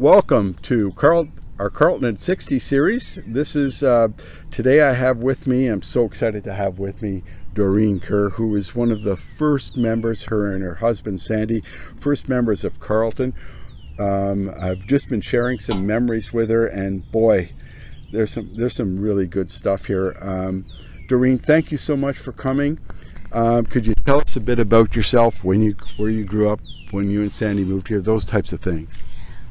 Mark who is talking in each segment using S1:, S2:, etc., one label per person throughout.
S1: Welcome to our Carleton at 60 series. This is, today I have with me, I'm so excited to have with me Doreen Keir, who is one of the first members, her and her husband Sandy, first members of Carleton. I've just been sharing some memories with her, and boy, there's some really good stuff here. Doreen, thank you so much for coming. Could you tell us a bit about yourself, where you grew up, when you and Sandy moved here, those types of things?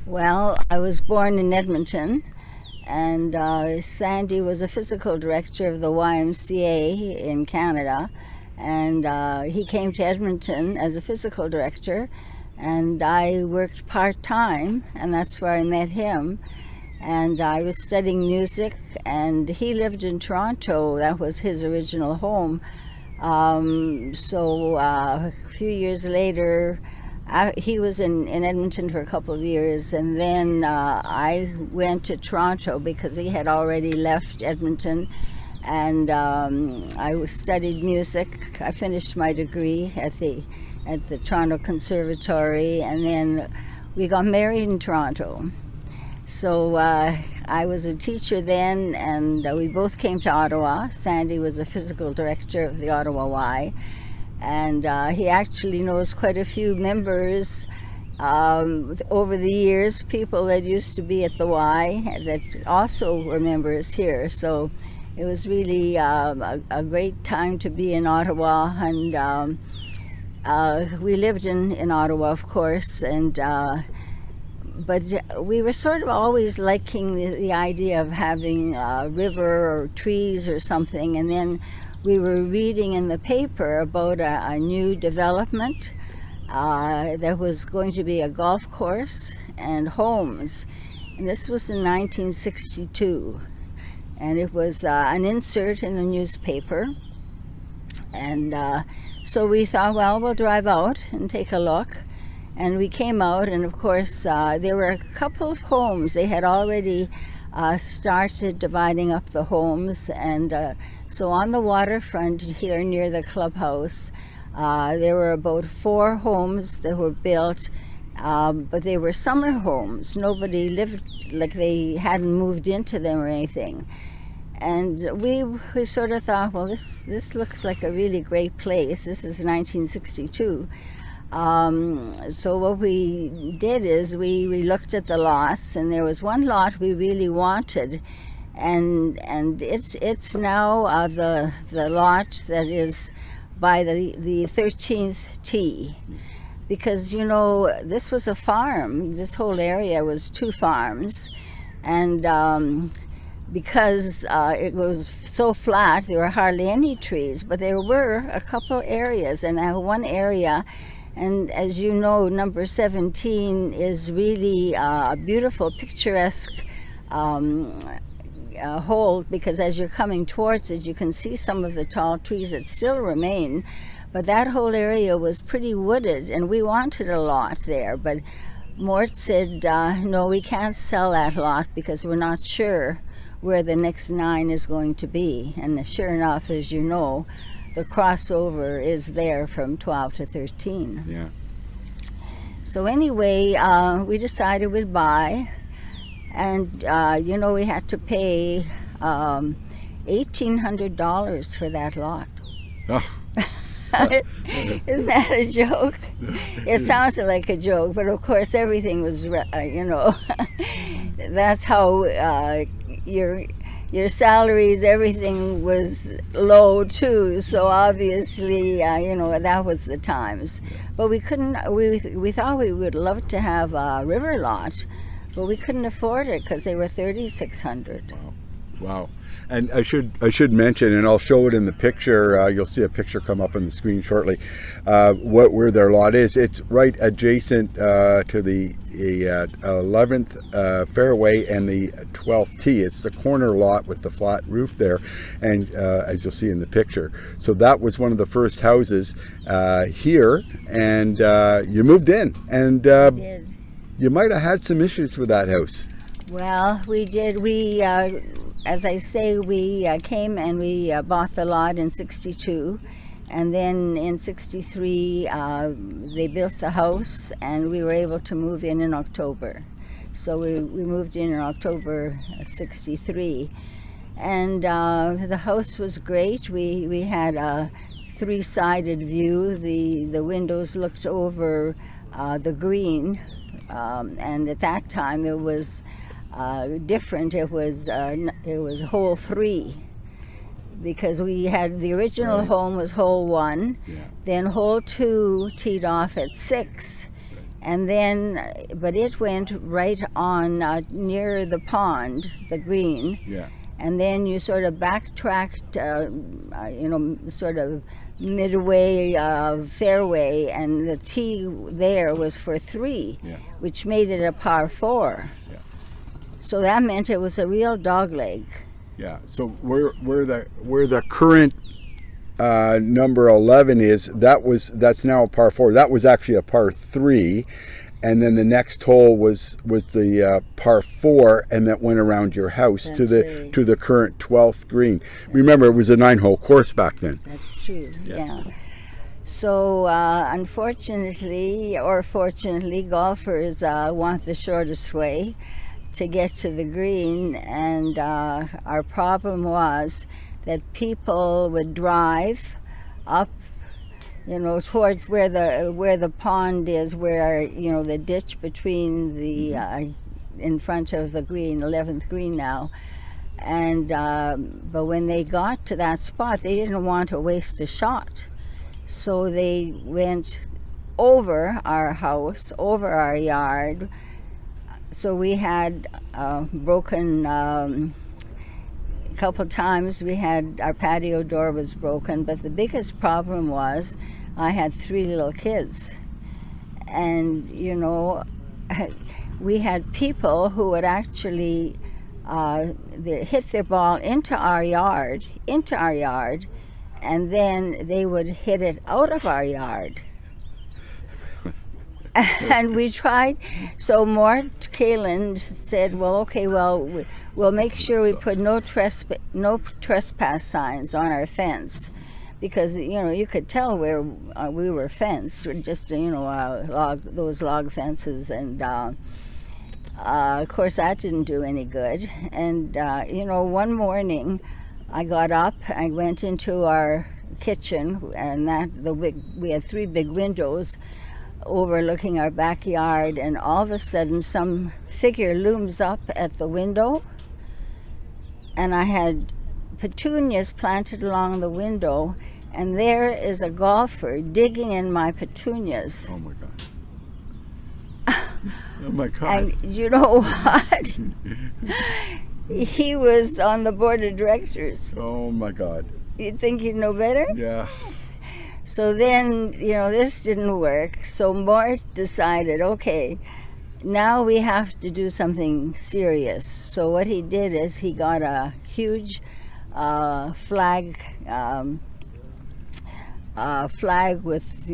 S2: Well, I was born in Edmonton, and Sandy was a physical director of the YMCA in Canada, and he came to Edmonton as a physical director, and I worked part-time, and that's where I met him. And I was studying music, and he lived in Toronto. That was his original home. So a few years later, he was in Edmonton for a couple of years, and then I went to Toronto because he had already left Edmonton, and I studied music. I finished my degree at the Toronto Conservatory, and then we got married in Toronto. So I was a teacher then, and we both came to Ottawa. Sandy was a physical director of the Ottawa Y. And he actually knows quite a few members over the years, people that used to be at the Y that also were members here. So it was really a great time to be in Ottawa, and we lived in Ottawa, of course, and but we were sort of always liking the idea of having a river or trees or something, and then we were reading in the paper about a new development that was going to be a golf course and homes. And this was in 1962. And it was an insert in the newspaper. And so we thought, well, we'll drive out and take a look. And we came out, and of course, there were a couple of homes. They had already started dividing up the homes, and so on the waterfront here near the clubhouse, there were about 4 homes that were built, but they were summer homes. Nobody lived, like they hadn't moved into them or anything. And we sort of thought, well, this looks like a really great place. This is 1962. So what we did is we looked at the lots, and there was one lot we really wanted, and it's now the lot that is by the 13th tee, because this was a farm. This whole area was 2 farms, and because it was so flat, there were hardly any trees, but there were a couple areas, and one area. And as you know, number 17 is really a beautiful, picturesque hole, because as you're coming towards it, you can see some of the tall trees that still remain. But that whole area was pretty wooded, and we wanted a lot there. But Mort said, no, we can't sell that lot because we're not sure where the next 9 is going to be. And sure enough, as you know, the crossover is there from 12 to 13.
S1: Yeah.
S2: So anyway, we decided we'd buy, and we had to pay $1,800 for that lot.
S1: Oh.
S2: Isn't that a joke? It sounds like a joke, but of course everything was, that's how your salaries, everything was low too. So obviously, that was the times. But we couldn't. We thought we would love to have a river lot, but we couldn't afford it because they were $3,600.
S1: Wow. And I should mention, and I'll show it in the picture. You'll see a picture come up on the screen shortly. Where their lot is. It's right adjacent to the 11th fairway and the 12th tee. It's the corner lot with the flat roof there, and as you'll see in the picture. So that was one of the first houses here, and you moved in, and
S2: did.
S1: You might have had some issues with that house.
S2: Well, we did. We, as I say, we came and we bought the lot in 62, and then in 63 they built the house, and we were able to move in October. So we moved in October '63. And the house was great. We had a three-sided view. The windows looked over the green, and at that time it was different. It was hole 3, because we had the original home was hole 1, then hole 2 teed off at 6, and then but it went right on near the pond, the green.
S1: Yeah.
S2: And then you sort of backtracked, sort of midway fairway, and the tee there was for 3, which made it a par 4.
S1: Yeah.
S2: So that meant it was a real dogleg.
S1: Yeah. So where the current number 11 is, that's now a par 4. That was actually a par 3. And then the next hole was the par 4, and that went around your house to the current 12th green. Remember, it was a 9-hole course back then.
S2: That's true. Yeah. So unfortunately, or fortunately, golfers want the shortest way to get to the green, and our problem that people would drive up, towards where the pond is, where the ditch between the in front of the green, 11th green now, and but when they got to that spot, they didn't want to waste a shot, so they went over our house, over our yard. So we had broken. A couple times we had our patio door was broken, but the biggest problem was I had 3 little kids, and we had people who would actually they hit their ball into our yard, and then they would hit it out of our yard. And we tried. So Mort Kalin said, well, okay, we'll make sure we put no trespass signs on our fence, because you could tell where we were fenced, just those log fences, and of course that didn't do any good. And one morning I got up, I went into our kitchen, and we had 3 big windows overlooking our backyard, and all of a sudden some figure looms up at the window, and I had petunias planted along the window, and there is a golfer digging in my petunias.
S1: Oh my God. Oh my God.
S2: And you know what? He was on the board of directors.
S1: Oh my God.
S2: You'd think you'd know better?
S1: Yeah.
S2: So then, this didn't work. So Mort decided, okay, now we have to do something serious. So what he did is he got a huge flag with,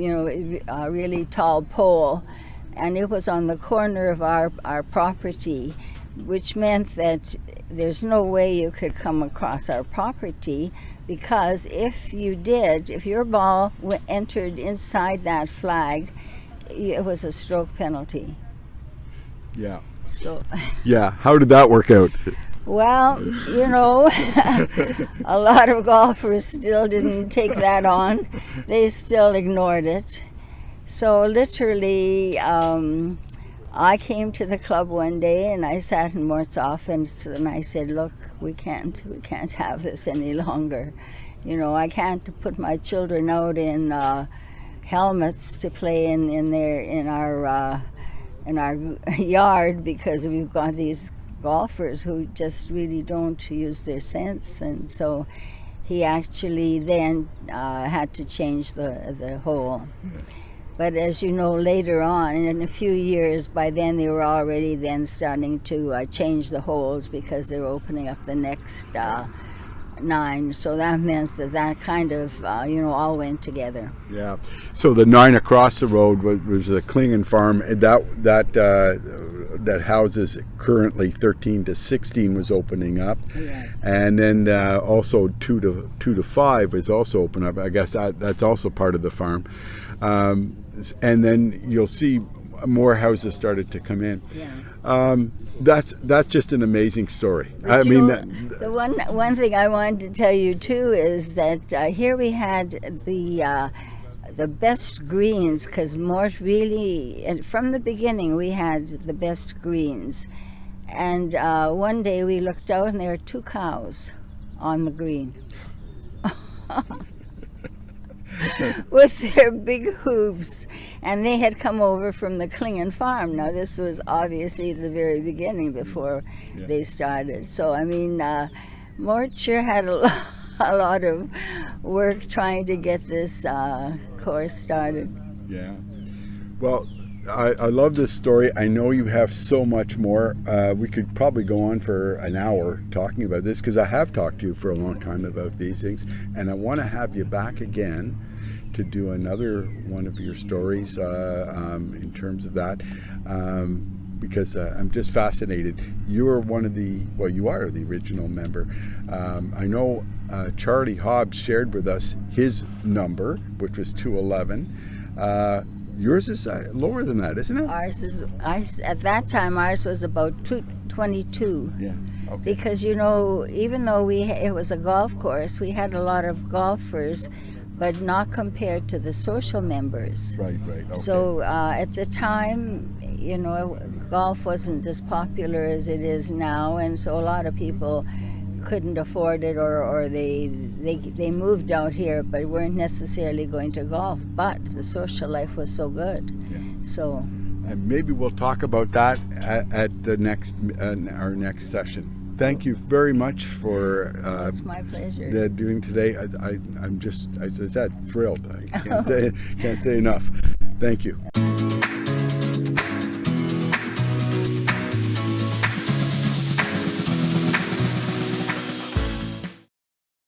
S2: a really tall pole, and it was on the corner of our property, which meant that there's no way you could come across our property, because if your ball entered inside that flag, it was a stroke penalty.
S1: Yeah.
S2: So.
S1: Yeah. How did that work out?
S2: Well, a lot of golfers still didn't take that on. They still ignored it. So literally, I came to the club one day, and I sat in Mort's office, and I said, look, we can't have this any longer. I can't put my children out in helmets to play in our yard, because we've got these golfers who just really don't use their sense. And so he actually then had to change the hole. But as you know, later on, in a few years, by then they were already then starting to change the holes, because they were opening up the next 9. So that meant that kind of, all went together.
S1: Yeah. So the 9 across the road was the Klingen farm. That houses currently 13 to 16 was opening up.
S2: Yes.
S1: And then also 2 to 5 is also open up. I guess that's also part of the farm. And then you'll see more houses started to come in.
S2: Yeah.
S1: That's just an amazing story. I
S2: But
S1: mean,
S2: the one thing I wanted to tell you too is that here we had the best greens, because Mort really, and from the beginning we had the best greens. And one day we looked out and there were 2 cows on the green. With their big hooves, and they had come over from the Klingon farm. Now this was obviously the very beginning before they started. So I mean, Mort sure had a lot of work trying to get this course started.
S1: yeah. Well, I love this story. I know you have so much more. We could probably go on for an hour talking about this, because I have talked to you for a long time about these things, and I want to have you back again to do another one of your stories in terms of that, because I'm just fascinated. You are you are the original member. I know Charlie Hobbs shared with us his number, which was 211. Yours is lower than that, isn't it?
S2: At that time, ours was about 222.
S1: Yeah. Okay.
S2: Because, you know, even though it was a golf course, we had a lot of golfers, but not compared to the social members.
S1: Right. Okay.
S2: So at the time, you know, golf wasn't as popular as it is now, and so a lot of people couldn't afford it, or they moved out here but weren't necessarily going to golf, but the social life was so good.
S1: Yeah.
S2: So
S1: and maybe we'll talk about that at the next our next session. Thank you very much for
S2: it's my pleasure.
S1: Doing today. I'm just, as I said, thrilled. I can't say enough. Thank you.